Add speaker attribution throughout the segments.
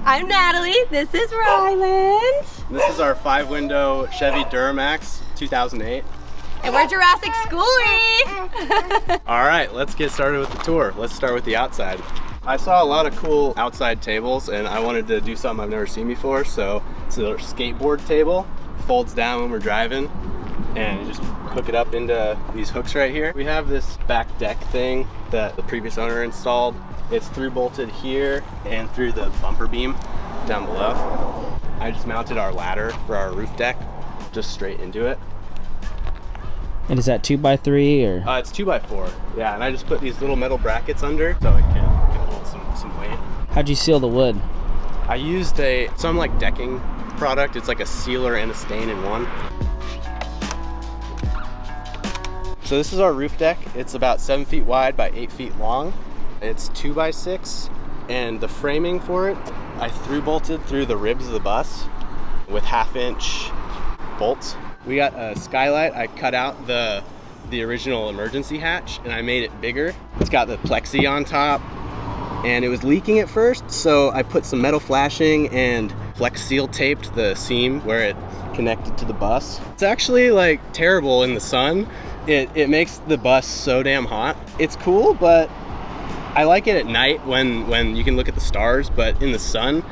Speaker 1: I'm Natalie. This is Ryland.
Speaker 2: This is our 5-window Chevy Duramax 2008.
Speaker 1: And we're Jurassic Schoolie.
Speaker 2: All right, let's get started with the tour. Let's start with the outside. I saw a lot of cool outside tables and I wanted to do something I've never seen before. So it's a skateboard table, folds down when we're driving, and you just hook it up into these hooks right here. We have this back deck thing that the previous owner installed. It's through bolted here and through the bumper beam down below. I just mounted our ladder for our roof deck just straight into it.
Speaker 3: And is that 2x3 or?
Speaker 2: It's 2x4, yeah, and I just put these little metal brackets under so it can hold some weight.
Speaker 3: How'd you seal the wood?
Speaker 2: I used some like decking product. It's like a sealer and a stain in one. So this is our roof deck. It's about 7 feet wide by 8 feet long. It's 2x6, and the framing for it, I through bolted through the ribs of the bus with 1/2-inch bolts. We got a Skylight. I cut out the original emergency hatch and I made it bigger. It's got the plexi on top and it was leaking at first, so I put some metal flashing and Flex Seal taped the seam where it connected to the bus. It's actually like terrible in the sun. It makes the bus so damn hot. It's cool, but I like it at night when you can look at the stars, but in the sun,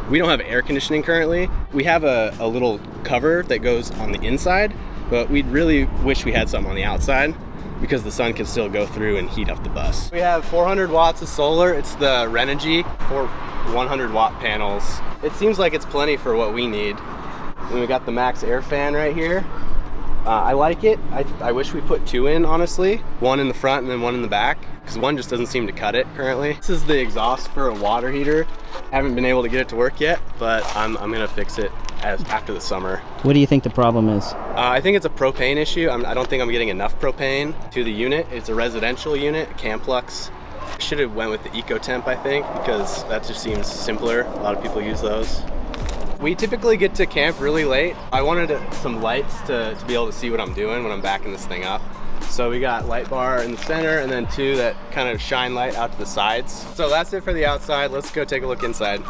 Speaker 2: we don't have air conditioning currently. We have a little cover that goes on the inside, but we'd really wish we had something on the outside because the sun can still go through and heat up the bus. We have 400 watts of solar. It's the Renogy, 4 100-watt panels. It seems like it's plenty for what we need. And we got the Max Air fan right here. I like it. I wish we put 2 in, honestly. 1 in the front and then 1 in the back, because 1 just doesn't seem to cut it currently. This is the exhaust for a water heater. I haven't been able to get it to work yet, but I'm gonna fix it after the summer.
Speaker 3: What do you think the problem is?
Speaker 2: I think it's a propane issue. I don't think I'm getting enough propane to the unit. It's a residential unit, Camplux. Should have went with the EcoTemp, I think, because that just seems simpler. A lot of people use those. We typically get to camp really late. I wanted some lights to be able to see what I'm doing when I'm backing this thing up. So we got light bar in the center and then 2 that kind of shine light out to the sides. So that's it for the outside. Let's go take a look inside.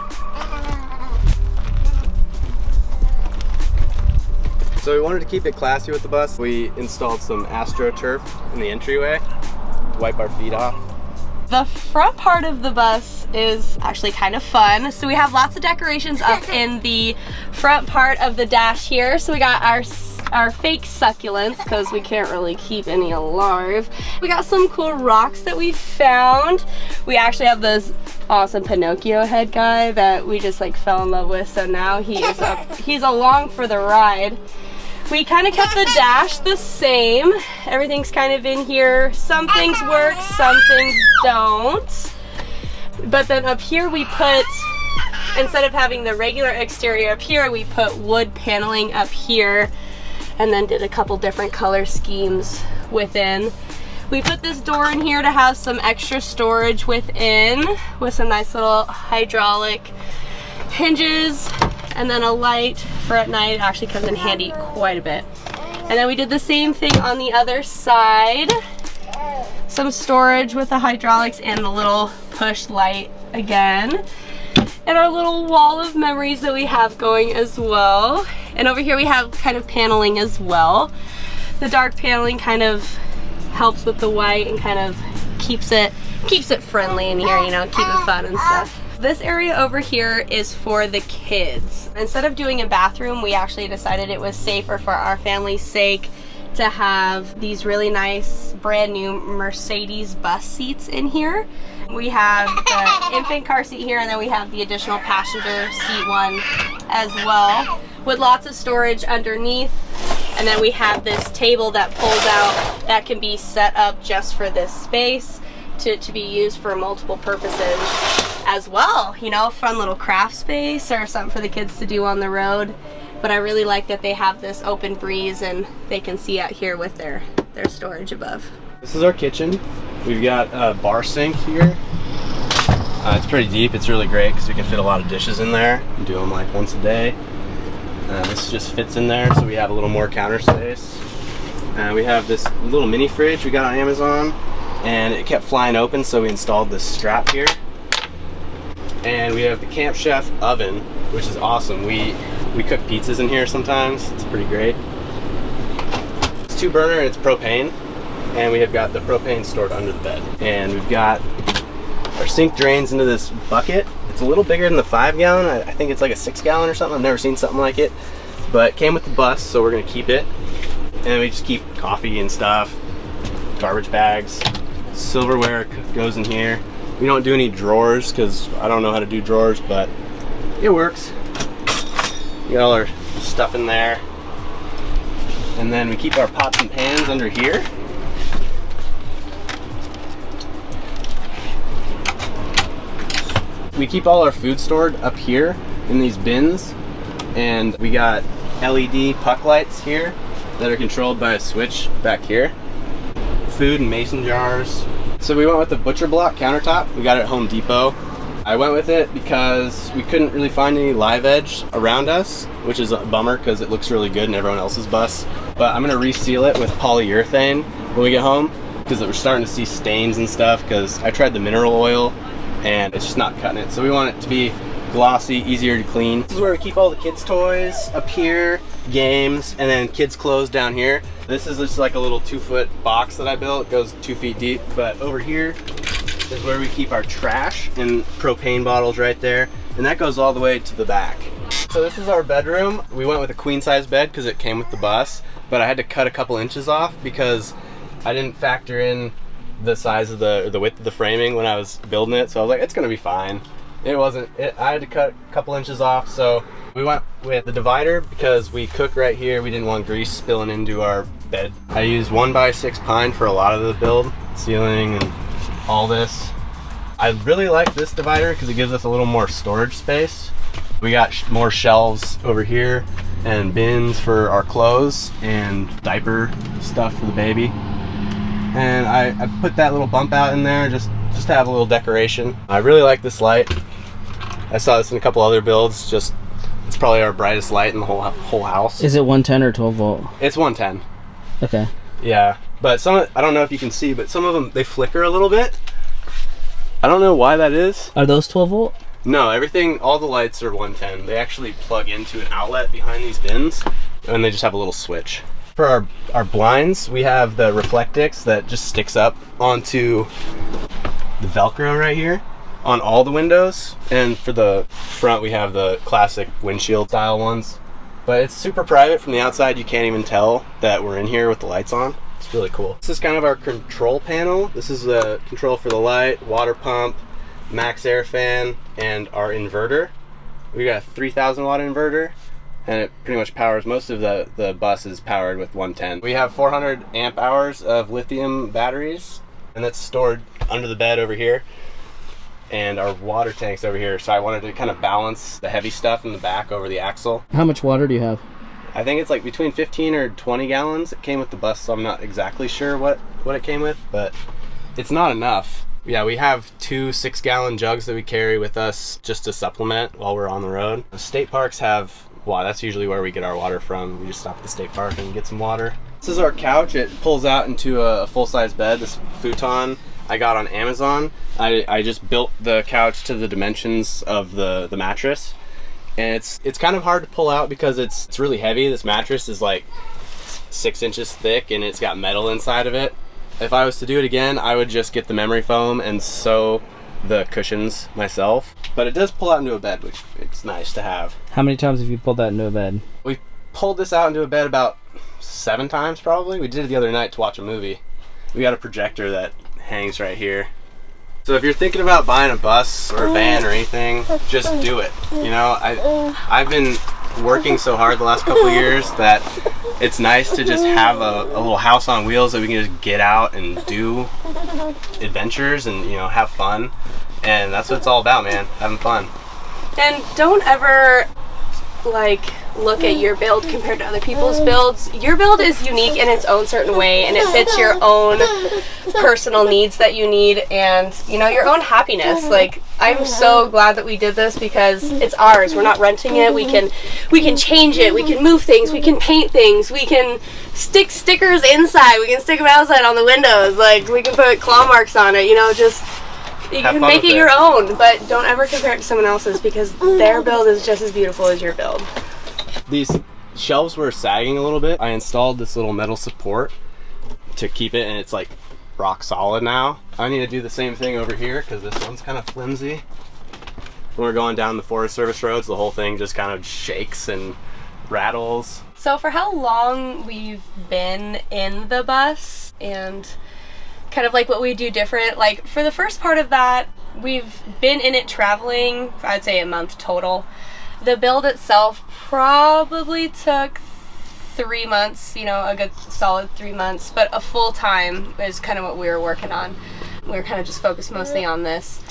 Speaker 2: So we wanted to keep it classy with the bus. We installed some AstroTurf in the entryway to wipe our feet off.
Speaker 1: The front part of the bus is actually kind of fun. So we have lots of decorations up in the front part of the dash here. So we got our fake succulents because we can't really keep any alive. We got some cool rocks that we found. We actually have this awesome Pinocchio head guy that we just like fell in love with. So now he's along for the ride. We kind of kept the dash the same. Everything's kind of in here. Some things work, some things don't. But then up here we put, instead of having the regular exterior up here, we put wood paneling up here and then did a couple different color schemes within. We put this door in here to have some extra storage within with some nice little hydraulic hinges. And then a light for at night. It actually comes in handy quite a bit. And then we did the same thing on the other side. Some storage with the hydraulics and the little push light again. And our little wall of memories that we have going as well. And over here we have kind of paneling as well. The dark paneling kind of helps with the white and kind of keeps it friendly in here, you know, keep it fun and stuff. This area over here is for the kids. Instead of doing a bathroom, we actually decided it was safer for our family's sake to have these really nice brand new Mercedes bus seats in here. We have the infant car seat here, and then we have the additional passenger seat one as well, with lots of storage underneath. And then we have this table that pulls out that can be set up just for this space to be used for multiple purposes as well. You know, fun little craft space or something for the kids to do on the road. But I really like that they have this open breeze and they can see out here with their storage above.
Speaker 2: This is our kitchen. We've got a bar sink here. It's pretty deep. It's really great because we can fit a lot of dishes in there and do them like once a day. This just fits in there, so we have a little more counter space. We have this little mini fridge we got on Amazon, and it kept flying open, so we installed this strap here. And we have the Camp Chef oven, which is awesome. We cook pizzas in here sometimes. It's pretty great. It's 2-burner and it's propane. And we have got the propane stored under the bed. And we've got our sink drains into this bucket. It's a little bigger than the 5-gallon. I think it's like a 6-gallon or something. I've never seen something like it. But it came with the bus, so we're gonna keep it. And we just keep coffee and stuff, garbage bags. Silverware goes in here. We don't do any drawers because I don't know how to do drawers, but it works. We got all our stuff in there. And then we keep our pots and pans under here. We keep all our food stored up here in these bins. And we got LED puck lights here that are controlled by a switch back here. Food and mason jars. So we went with the butcher block countertop. We got it at Home Depot. I went with it because we couldn't really find any live edge around us, which is a bummer because it looks really good in everyone else's bus. But I'm gonna reseal it with polyurethane when we get home because we're starting to see stains and stuff because I tried the mineral oil and it's just not cutting it. So we want it to be glossy, easier to clean. This is where we keep all the kids' toys up here, games, and then kids' clothes down here. This is just like a little 2-foot box that I built. It goes 2 feet deep. But over here is where we keep our trash and propane bottles right there. And that goes all the way to the back. So this is our bedroom. We went with a queen size bed because it came with the bus, but I had to cut a couple inches off because I didn't factor in the size of the width of the framing when I was building it. So I was like, it's gonna be fine. It wasn't. I had to cut a couple inches off, so we went with the divider because we cook right here. We didn't want grease spilling into our bed. I used 1x6 pine for a lot of the build, ceiling and all this. I really like this divider because it gives us a little more storage space. We got more shelves over here and bins for our clothes and diaper stuff for the baby. And I put that little bump out in there just to have a little decoration. I really like this light. I saw this in a couple other builds. It's probably our brightest light in the whole house.
Speaker 3: Is it 110 or 12 volt?
Speaker 2: It's 110.
Speaker 3: Okay.
Speaker 2: Yeah, but I don't know if you can see, but some of them, they flicker a little bit. I don't know why that is.
Speaker 3: Are those 12 volt?
Speaker 2: No, all the lights are 110. They actually plug into an outlet behind these bins, and they just have a little switch. For our blinds, we have the Reflectix that just sticks up onto the Velcro right here on all the windows. And for the front, we have the classic windshield style ones. But it's super private from the outside. You can't even tell that we're in here with the lights on. It's really cool. This is kind of our control panel. This is the control for the light, water pump, max air fan, and our inverter. We got a 3,000 watt inverter, and it pretty much powers most of the bus is powered with 110. We have 400 amp hours of lithium batteries, and that's stored under the bed over here. And our water tank's over here, so I wanted to kind of balance the heavy stuff in the back over the axle.
Speaker 3: How much water do you have?
Speaker 2: I think it's like between 15 or 20 gallons. It came with the bus, so I'm not exactly sure what it came with, but it's not enough. Yeah, we have 2 6-gallon jugs that we carry with us just to supplement while we're on the road. The state parks have, well, that's usually where we get our water from. We just stop at the state park and get some water. This is our couch. It pulls out into a full-size bed, this futon I got on Amazon. I just built the couch to the dimensions of the mattress. And it's kind of hard to pull out because it's really heavy. This mattress is like 6 inches thick and it's got metal inside of it. If I was to do it again, I would just get the memory foam and sew the cushions myself. But it does pull out into a bed, which it's nice to have.
Speaker 3: How many times have you pulled that into a bed?
Speaker 2: We pulled this out into a bed about 7 times probably. We did it the other night to watch a movie. We got a projector that hangs right here. So if you're thinking about buying a bus or a van or anything, just do it. You know, I've been working so hard the last couple of years that it's nice to just have a little house on wheels that we can just get out and do adventures and, you know, have fun. And that's what it's all about, man, having fun.
Speaker 1: And don't ever look at your build compared to other people's builds. Your build is unique in its own certain way, and it fits your own personal needs that you need and, you know, your own happiness. Like, I'm so glad that we did this because it's ours. We're not renting it. We can change it. We can move things. We can paint things. We can stick stickers inside. We can stick them outside on the windows. Like, we can put claw marks on it. You know, just You can make it your own, but don't ever compare it to someone else's because their build is just as beautiful as your build.
Speaker 2: These shelves were sagging a little bit. I installed this little metal support to keep it, and it's like rock solid now. I need to do the same thing over here because this one's kind of flimsy. When we're going down the Forest Service roads, the whole thing just kind of shakes and rattles.
Speaker 1: So for how long we've been in the bus and kind of like what we do different, like for the first part of that, we've been in it traveling, I'd say a month total. The build itself probably took 3 months, you know, a good solid 3 months, but a full time is kind of what we were working on. We were kind of just focused mostly on this.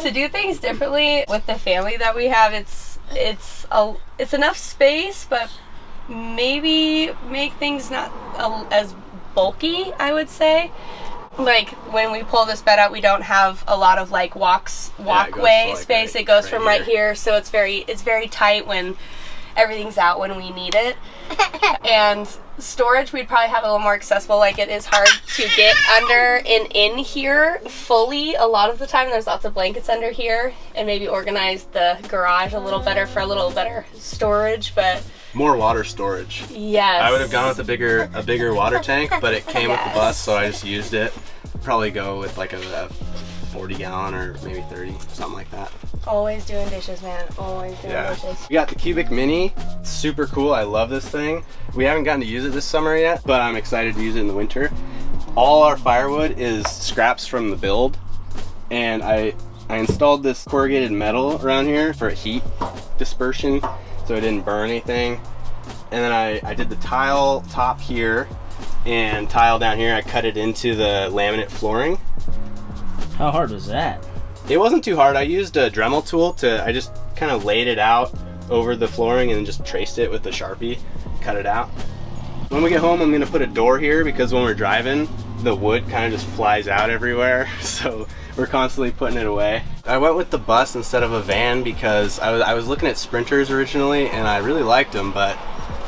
Speaker 1: To do things differently with the family that we have, it's enough space, but maybe make things not as bulky, I would say. Like when we pull this bed out, we don't have a lot of like walkway space. It goes from right here, so it's very tight when everything's out when we need it. And storage, we'd probably have a little more accessible. Like it is hard to get under and in here fully a lot of the time. There's lots of blankets under here, and maybe organize the garage a little better for a little better storage, but
Speaker 2: more water storage.
Speaker 1: Yes.
Speaker 2: I would have gone with a bigger water tank, but it came with the bus, so I just used it. Probably go with like a 40 gallon or maybe 30, something like that.
Speaker 1: Always doing dishes, man. Always doing dishes.
Speaker 2: We got the Cubic Mini. It's super cool. I love this thing. We haven't gotten to use it this summer yet, but I'm excited to use it in the winter. All our firewood is scraps from the build, and I installed this corrugated metal around here for heat dispersion, so it didn't burn anything. And then I did the tile top here and tile down here. I cut it into the laminate flooring.
Speaker 3: How hard was that?
Speaker 2: It wasn't too hard. I used a Dremel tool I just kind of laid it out over the flooring and then just traced it with the Sharpie, cut it out. When we get home, I'm gonna put a door here because when we're driving, the wood kind of just flies out everywhere. So we're constantly putting it away. I went with the bus instead of a van because I was looking at Sprinters originally and I really liked them, but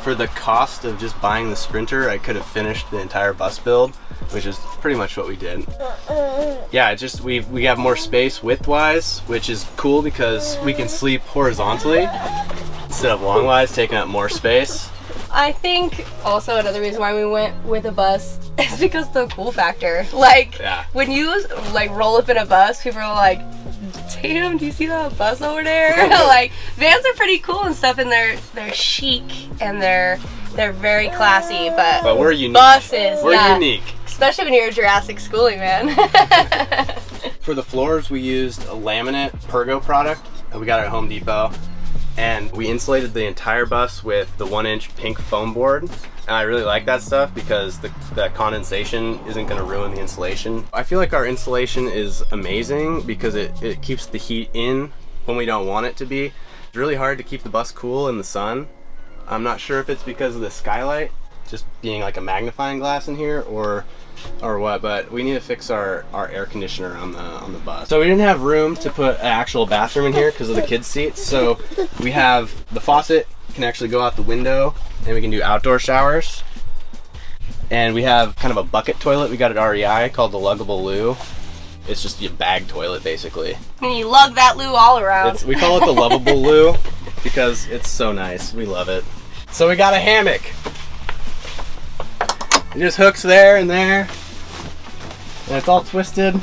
Speaker 2: for the cost of just buying the Sprinter, I could have finished the entire bus build, which is pretty much what we did. Yeah, it's just we have more space width-wise, which is cool because we can sleep horizontally instead of long-wise, taking up more space.
Speaker 1: I think also another reason why we went with a bus is because the cool factor. Like, when you like roll up in a bus, people are like, damn, do you see that bus over there? Like, vans are pretty cool and stuff, and they're chic and they're very classy, but
Speaker 2: we're unique.
Speaker 1: Buses,
Speaker 2: we're unique.
Speaker 1: Especially when you're a Jurassic Schoolie, man.
Speaker 2: For the floors, we used a laminate Pergo product that we got at Home Depot, and we insulated the entire bus with the 1-inch pink foam board. And I really like that stuff because the condensation isn't going to ruin the insulation. I feel like our insulation is amazing because it keeps the heat in when we don't want it to be. It's really hard to keep the bus cool in the sun. I'm not sure if it's because of the Skylight just being like a magnifying glass in here or what, but we need to fix our air conditioner on the bus. So we didn't have room to put an actual bathroom in here because of the kids' seats, so we have the faucet can actually go out the window and we can do outdoor showers. And we have kind of a bucket toilet we got at REI called the Luggable Loo. It's just a bag toilet basically.
Speaker 1: And you lug that loo all around.
Speaker 2: We call it the Lovable Loo because it's so nice. We love it. So we got a hammock. It just hooks there and there, and it's all twisted.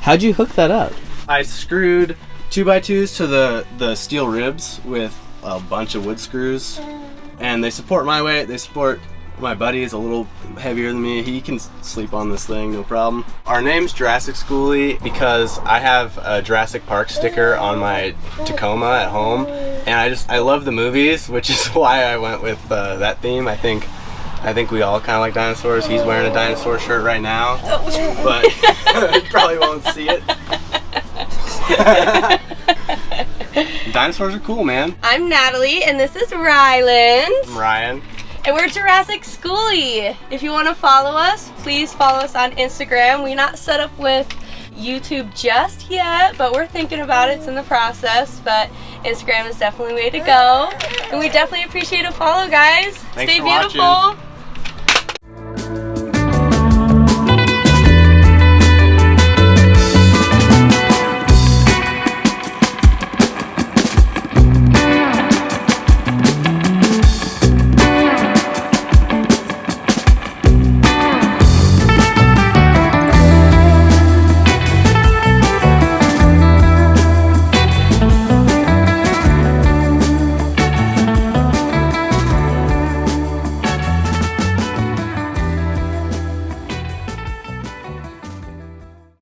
Speaker 3: How'd you hook that up?
Speaker 2: I screwed 2x2s to the steel ribs with a bunch of wood screws, and they support my weight. They support my buddy. Is a little heavier than me. He can sleep on this thing, no problem. Our name's Jurassic Schoolie because I have a Jurassic Park sticker on my Tacoma at home, and I love the movies, which is why I went with that theme. I think we all kind of like dinosaurs. He's wearing a dinosaur shirt right now, but you probably won't see it. Dinosaurs are cool, man.
Speaker 1: I'm Natalie, and this is Ryland.
Speaker 2: I'm Ryan.
Speaker 1: And we're Jurassic Schoolie. If you want to follow us, please follow us on Instagram. We're not set up with YouTube just yet, but we're thinking about it. It's in the process, but Instagram is definitely the way to go. And we definitely appreciate a follow, guys.
Speaker 2: Thanks
Speaker 1: Stay
Speaker 2: for
Speaker 1: beautiful.
Speaker 2: watching.